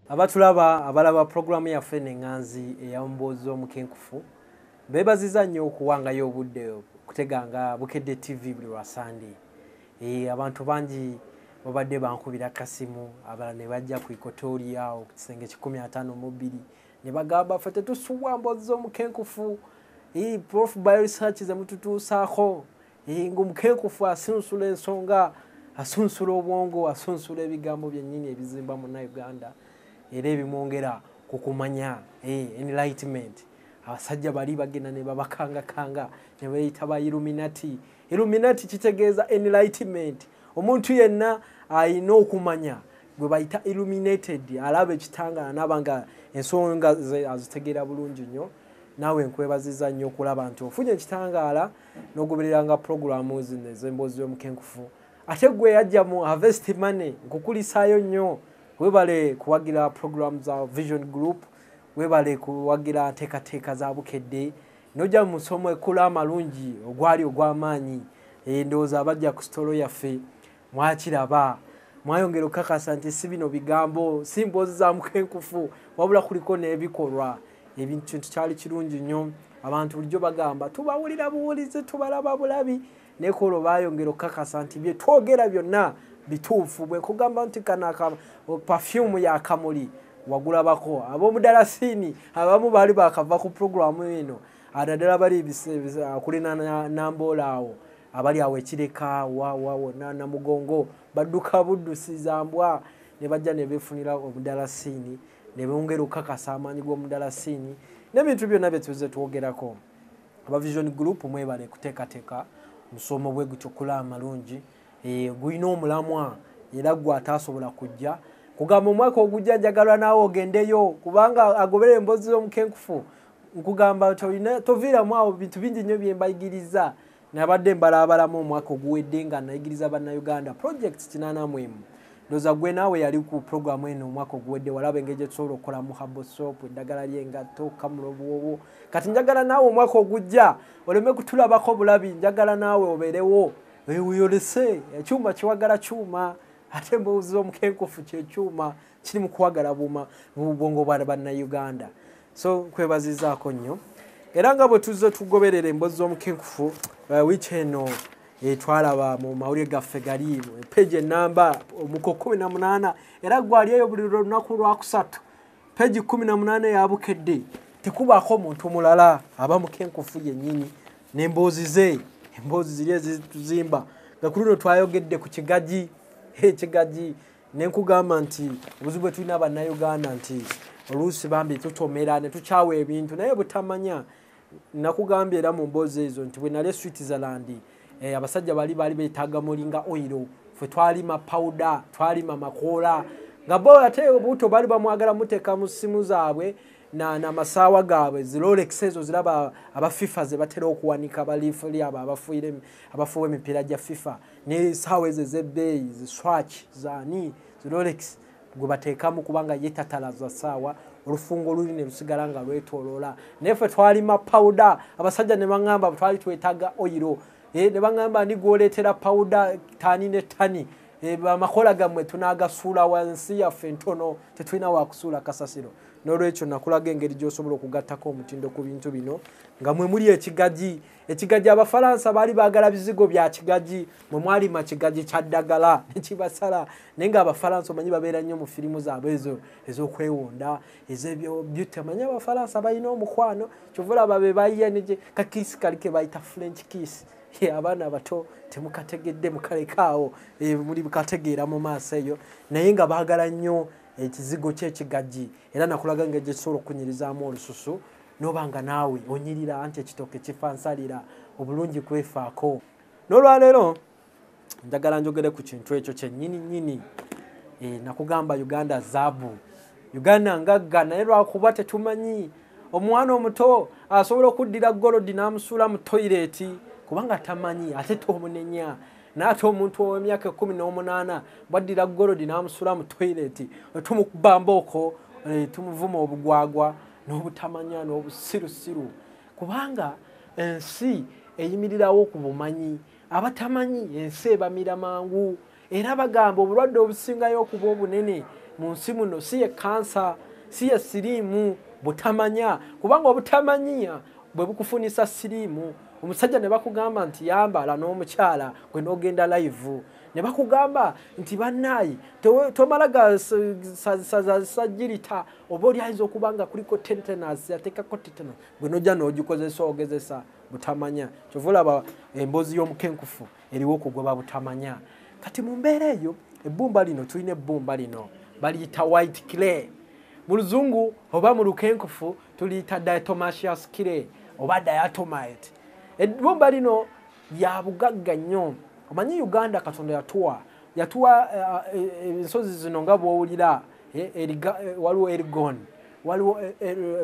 abatulaba abalaba programu yaffe n'enganzi eyambozo omukenkufu bebaziza nnyo okuwangayo obudde kuteganga Bukedde TV buli lwa Sunday. Abantu bangi babadde bankubira kasimu abala ne bajja ku ikotoria awo ku kisenge 152 ne bagamba ffe tetusuwa mbozo omukenkufu Prof Bio Research ze mututuusaako ng'omukenkufu asunsula ensonga asunsula obwongo asunsula ebigambo byennyini ebizimba mu Uganda era ebimwongera kukumanya enlightenment. Abasajja bali bagenda ne babakanga ne bayita ba Illuminati. Illuminati kitegeeza enlightenment. Omuntu yenna ayina okumanya gwe bayita illuminated alaba ekitangala nabanga ensonga azitegeera bulungi nnyo. Nawe nkwebaziza nnyo okulaba nti ofunye ekitangala n'ogobereranga programu zino ez'emboozi y'omukenkufu. Ate gwe yajja mu Harvest Money nkukulisaayo nnyo. Webale kuwagira program za Vision Group, webale kuwagira teekateeka za Bukedde, nojja mu musomo ekula amalungi ogwali ogw'amaanyi. Ndowooza abajja ku sitolo yaffe mwakiraba mwayongera okukakasa nti si bino bigambo si mboozi za mukenkufu wabula kuliko n'ebikolwa. Ebintu kyali kirungi nnyo. Abantu bulijjo bagamba tubawulira buwulize tubalaba bulabi nekolo bayongera okukakasa nti bye twogera byonna bituufu. Bwe kugamba nti kanaka perfume ya kamuli wagulabako ab'omudalasini abamu baali bakava ku programu eno adaddala bali kulina namboolaawo abali awo ekireka wona namugongo badduka buddusiza mbwa ne bajja ne beefunira omudalasini ne bongera okukakasa amaanyi g'omudalasini n'ebintu byonna bye tuze twogerako. Aba Vision Group mwebale kuteekateeka musomo bwe gutukula amalungi guyina omulamwa era gwe ataasobola kujja kugamba omwaka ogujja njagalwa naawe ogendeyo kubanga agobera emboozi y'omukenkufu nkugamba toviiramu awo bintu bingi nnyo bye mbayigiriza nabadde mbalaabalamu omwaka oguwedde nga nayigiriza bannayuganda projects 84. Ndowooza gwe naawe yali ku programu eno omwaka oguwedde walaba engeri gye tusobola okukolamu herbal soap eddagala ly'engatto kamula obwobo. Kati njagala naawe omwaka ogujja oleme kutulabako bulabi njagala naawe obeerewo weyolese ekyuma kiwagala kyuma ate emboozi z'omukenkufu kyekyuma kiri mu kuwagala bubwongo bwa bannayuganda. So nkwebazizaako nnyo era nga bwe tuzze tugoberera emboozi z'omukenkufu wiiki eno twalaba mu mawulire gaffe gali page enamba omuko 18 era gwali eyo buli lunaku lwakusatu page 18 ya Bukedde tekubaako omuntu mulala aba mukenkufu yennyini n'emboozi ze emboozi ziri ezituzimba nga ku luno twayogedde ku kigaji ekigaji nenkugamba nti obuzibu bwe tulina bannayuganda nti oluusi bambi tutomera ne tukyawa ebintu naye butamanya. Nakugambye era mu mboozi ezo nti bwe nali Switzerland abasajja bali beetaaga mulinga oil ffe twalima powder twalima makoola nga bo ate obuto bali bamwagala muteeka mu ssimu zaabwe n'amasaawa gaabwe zi Rolex ezo ziraba aba FIFA ze batera okuwanika balifuli abo abafuwa emipiira gya FIFA n'essaawa ezo ez'ebbeeyi zi Swatch zaani zi Rolex gwe bateekamu kubanga yetatala za ssaawa olufungo luli ne lusigala nga lwetooloola. Naye ffe twalima powder abasajja ne baŋŋamba twali twetaaga oil ne baŋŋamba ni gw'oleetera powder ttaani ne ttani amakoola gammwe tunaagasuula wansi yaffe ntono tetulina wakusuula kasasiro. N'olwekyo nakulaga engeri gy'osobola okugattako omutindo ku bintu bino nga mwe muli ekigaji. Ekigaji Abafalansa baali baagala bizigo bya kigaji mwe mwalima kigaji kya ddagala ne kibasala naye nga Abafalansa omanyi babeera nnyo mu firimu zaabwe ezo ez'okwewunda ez'ebyobbeauty. Amanyi Abafalansa balina omukwano kyova olaba be bayiye ne kakisi kali ke bayita French kiss. Abaana abato temukategedde mukalekaawo muli bukategeera mu maaso eyo naye nga baagala nnyo ekizigo ky'ekigaji era nakulaga engeri gye kisobola okunyirizaamu olususu n'obanga naawe onyirira anti ekitooke kifa nsalira obulungi kwefaako. N'olwaleero njagala njogere ku kintu ekyo kyennyini nakugamba Uganda zaabu Uganda ngagga naye lwakuba tetumanyi omwana omuto asobola okuddira golodi n'amusuula mu toyireti kubanga tamanyi ate tomunenya n'ate omuntu ow'emyaka 18 bwaddira golodi n'amusuula mu toyireti tumukuba mbooko tumuvuma obugwagwa n'obutamanya n'obusirusiru kubanga ensi eyimirirawo ku bumanyi. Abatamanyi ensi ebamira mangu era bagamba obulwadde obusingayo okuba obunene mu nsi muno si ye kansa si ye siriimu butamanya kubanga obutamanya bwe bukufunisa siriimu omusajja ne bakugamba nti yambala n'omukyala gwe n'ogenda live ne bakugamba nti bannayi tomalaga sajirita oba oli ayinza okubanga kuliko tetanus yateekako tetanus gwe nojja n'ogikozesa ogezesa butamanya kyova olaba emboozi y'omukenkufu eriwo okugoba butamanya kati mu mbeera eyo ebbumba lino tulina ebbumba lino baliyita white clay mu luzungu oba mu lukenkufu tuliyita diatomaceous clay oba diatomite ebbumba lino lya bugagga nnyo omanyi Uganda Katonda yatuwa ensozi zino nga bw'owulira waliwo Elgon waliwo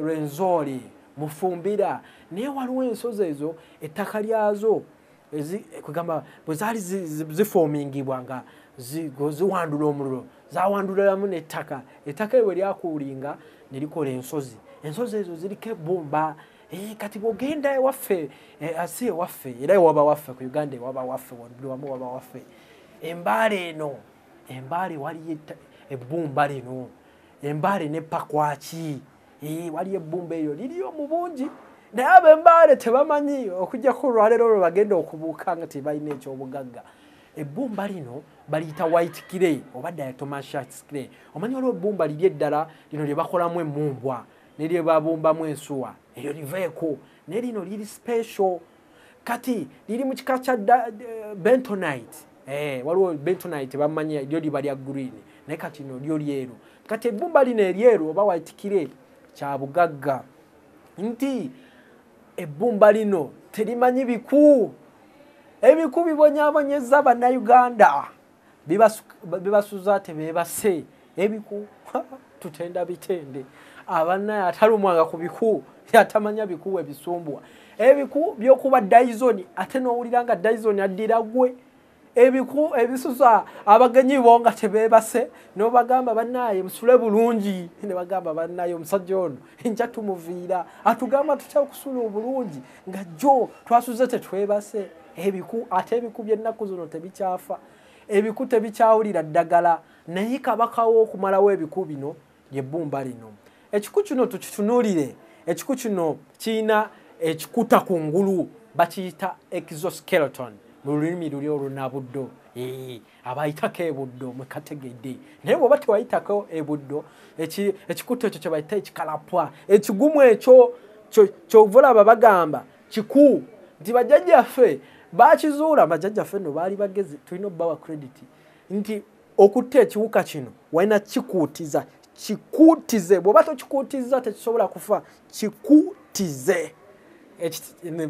Rwenzori Mufumbira naye waliwo ensozi ezo ettaka lyazo kugamba bwe zaali zifoomingibwa nga ziwandula omuliro zawanduliramu n'ettaka ettaka bwe lyakuulinga ne likola ensozi ezo ziriko ebbumba kati bw'ogenda ewaffe asi ewaffe era ewaba waffe ku Uganda ewaba waffe buli wamu waba waffe embaale waliyo ebbumba lino embaale ne Pakwaki waliyo ebbumba eyo liriyo mu bungi naye ab'embaale tebamanyi okujjako olwaleero olwo bagenda okubuuka nga tebalina ekyobugagga ebbumba lino baliyita white clay oba diatomaceous clay omanyi waliwo ebbumba liri eddala lino lye bakolamu emmumbwa ne lye babumbamu ensuwa eryo liveeko naye lino liri special kati liri mu kika kya bentonite waliwo bentonite bamanyi lyo liba lya green naye kati lino lyo lyeru kati ebbumba lino eryeru oba white clay kya bugagga nti ebbumba lino terimanyi biku ebiku bibonyaabonyeza bannayuganda bibasuza tebeebase ebiku tutenda bitende abannaye atalumwanga ku biku yatamanya biku ebisumbwa ebiku byokuba Dyson ate n'owulira nga Dyson addira gwe ebiku ebisusa abagenyi bo nga tebeebase n'obagamba bannaye musule bulungi ne bagamba bannaye omusajja ono enkya tumuviira atugamba tutya okusula obulungi nga jjo twasuze tetwebase ebiku ate ebiku by'ennaku zino tebikyafa ebiku tebikyawulira ddagala naye kabaka w'okumalawo ebiku bino ly'ebbumba lino ekiku kino tukitunuulire ekiku kino kiyina ekikuta ku ngulu bakiyita exoskeleton mu lulimi luli olunabuddo abayitako ebuddo mwekategedde naye bw'oba tewayitako ebuddo ekikuta ekyo kye bayita ekikalapwa ekigumu ekyo kyovulaba bagamba kiku nti bajjajjaffe bakizuula bajjajjaffe nno baali bagezi tulina obbawa credit nti okutta ekiwuka kino walina kikuutiza kikuutize bw'oba tokikuutiza tekisobola kufa kikuutize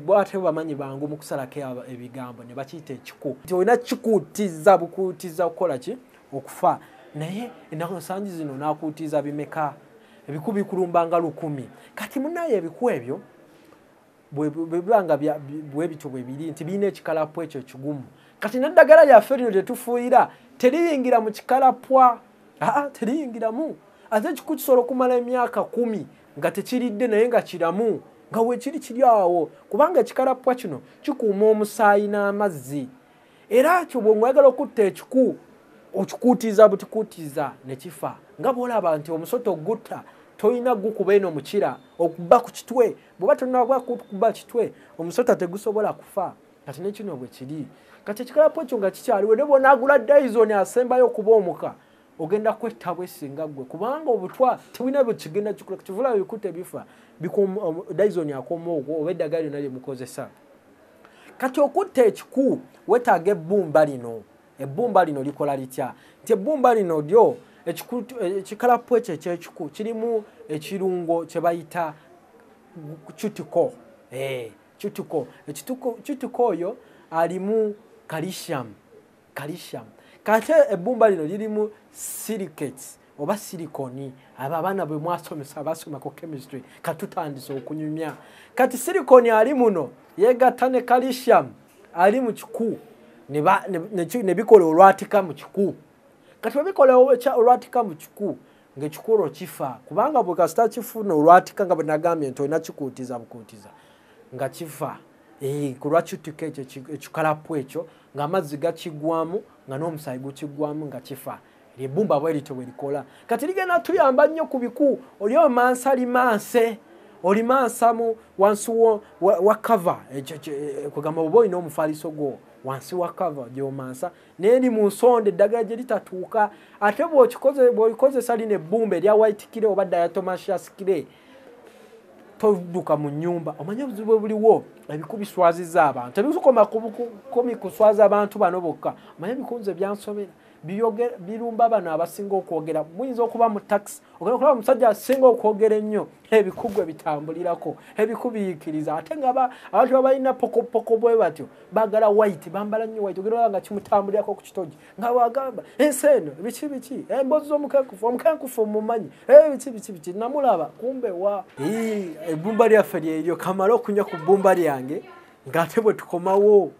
bwate bamanyi bangu mu kusalako ebigambo ne bakiyita ekiku nti olina kikuutiza bukuutiza okukola ki okufa naye ennaku ensangi zino n'akuutiza bimeka ebiku bikulumbanga 100 kati munaye ebiku ebyo bwebanga bwebityo bwe biri nti birina ekikalapwa ekyo ekigumu kati n'eddagala lyaffe lino lye tufuuyira teriyingira mu kikalapwa teriyingiramu ate ekiku kisobola okumala emyaka 10 nga tekiridde naye nga kiramu nga weekiri kiri awo kubanga ekikalapwa kino kikuuma omusaayi n'amazzi era kyo bw'oyagala okutta ekiku okikuutiza butikuutiza ne kifa nga bw'olaba nti omusoto gutta toyina gukuba eno mukira okuba ku kitwe bw'oba tonnaba kuba kitwe omusota tegusobola kufa kati nekino bwe kiri kati ekikalapwa ekyo nga kikyaliwo ne bw'onaagula Dyson asembayo okuba omuka ogenda kwetta bwesinga ggwe kubanga obutwa tewina bwe kigenda kikola kivula bikutte bifa Dyson akoma ogwo oba eddagala lyonna lye mukozesa kati okutta ekiku wetaaga ebbumba lino likola litya nti ebbumba lino lyo ekikalapwa ekyo ekyekiku kirimu ekirungo kye bayita cuticle cuticle oyo alimu calcium kate ebbumba lino lirimu silicates oba silicone abo abaana bwe mwasomesa basoma ku chemistry katutandise okunyumya kati silicone ali muno yegatta ne calcium ali mu kiku ne bikola olwatika mu kiku kati bikola olwatika mu kiku ng'ekikulu kifa kubanga bwe kasita kifuna olwatika nga bwe nagambye nti olina kikuutiza bukuutiza nga kifa ku lwakituka ekyo ekikalapwa ekyo ng'amazzi gakigwamu nga n'omusaayi gukigwamu nga kifa ebbumba bwerito bwerikola kati ligenda tuyamba nnyo ku biku oli omansa alimanse olimansamu wansi wa cover kugamba oba olina omufaliso gwo wansi wa cover gyomansa neri mu nsonda eddagala gye litatuuka ate bw'olikozesa lino ebbumba erya white kire oba diatomaceous kire toduka mu nnyumba omanye obuzibu buliwo ebiku biswaziza abantu tebikoma kuswaza abantu bano bokka omanye ebikunze byansobera birumba bano abasinga okwogera muyinza okuba mu taxi ogenda okulaba omusajja asinga okwogera ennyo ebikugwe bitambulirako ebikubiikiriza ate nga abantu babalina pokopoko bwe batyo baagala white bambala nnyo white ogenda nga kimutambulirako ku kitogi nga wagamba ensi eno biki emboozi z'omukenkufu mumanyi biki namulaba kumbe wa ebbumba lyaffe lyeryo kamala okunywa ku bbumba lyange ng'ate bwe tukomawo